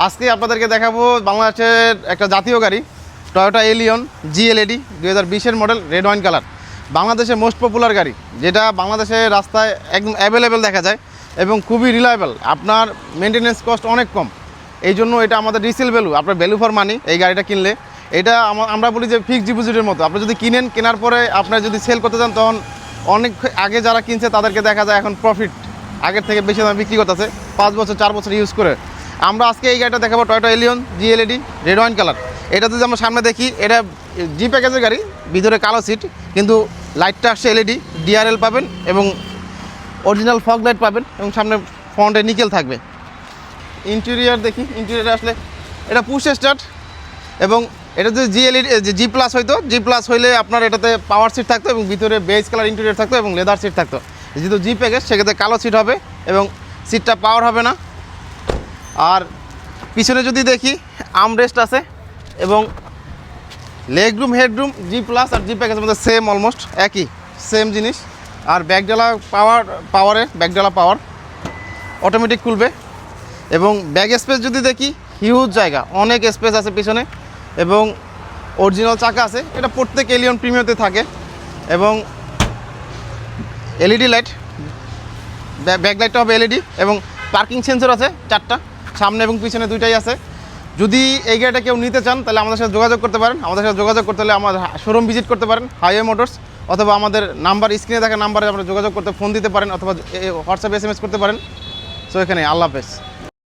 আজকে আপনাদেরকে দেখাবো বাংলাদেশের একটা জাতীয় গাড়ি টয়োটা এলিয়ন GLAD 2020-এর মডেল রেড ওয়াইন কালার। বাংলাদেশের মোস্ট পপুলার গাড়ি, যেটা বাংলাদেশের রাস্তায় একদম অ্যাভেলেবেল দেখা যায় এবং খুবই রিলায়েবল। আপনার মেনটেনেন্স কস্ট অনেক কম, এই জন্য এটা আমাদের রিসেল ভ্যালু, আপনার ভ্যালু ফর মানি। এই গাড়িটা কিনলে এটা আমরা বলি যে ফিক্সড ডিপোজিটের মতো। আপনি যদি কেনার পরে আপনার যদি সেল করতে চান, তখন অনেক আগে যারা কিনছে তাদেরকে দেখা যায় এখন প্রফিট আগের থেকে বেশি দামে বিক্রি করতেছে 5 বছর 4 বছর ইউজ করে। আমরা আজকে এই গাড়িটা দেখাবো Toyota Allion GLAD red wine colour. এটা যদি আমরা সামনে দেখি, এটা জি প্যাকেজের গাড়ি, ভিতরে কালো সিট, কিন্তু লাইটটা আসছে LED, DRL পাবেন এবং অরিজিনাল ফগ লাইট পাবেন এবং সামনে ফ্রন্টে নিকেল থাকবে। ইন্টেরিয়ার দেখি, ইন্টেরিয়ারে আসলে এটা পুশ স্টার্ট এবং এটা যদি জি প্লাস হইতো, জি প্লাস হইলে আপনার এটাতে পাওয়ার সিট থাকতো এবং ভিতরে বেজ কালার ইন্টেরিয়ার থাকতো এবং লেদার সিট থাকতো। যেহেতু জি প্যাকেজ, সেক্ষেত্রে কালো সিট হবে এবং সিটটা পাওয়ার হবে না। আর পিছনে যদি দেখি, আর্মরেস্ট আছে এবং লেগরুম হেডরুম জি প্লাস আর জি প্যাকেজের মধ্যে সেম, অলমোস্ট একই সেম জিনিস। আর ব্যাকডালা ব্যাকডালা পাওয়ার অটোমেটিক খুলবে এবং ব্যাগ স্পেস যদি দেখি, হিউজ জায়গা, অনেক স্পেস আছে পিছনে এবং অরিজিনাল চাকা আছে। এটা প্রত্যেক এলিয়ন প্রিমিয়ামতে থাকে এবং LED লাইট, ব্যাকলাইটটা হবে LED এবং পার্কিং সেন্সর আছে 4টা, সামনে এবং পিছনে 2টাই আছে। যদি এই গাড়িটা কেউ নিতে চান, তাহলে আমাদের সাথে যোগাযোগ করতে পারেন। আমাদের সাথে যোগাযোগ করতে হলে আমাদের শোরুম ভিজিট করতে পারেন, হাইওয়ে মোটরস, অথবা আমাদের নাম্বার, স্ক্রিনে থাকা নাম্বারে আপনারা যোগাযোগ করতে ফোন দিতে পারেন, অথবা হোয়াটসঅ্যাপে SMS করতে পারেন। সো এখানে আল্লাহ হাফেজ।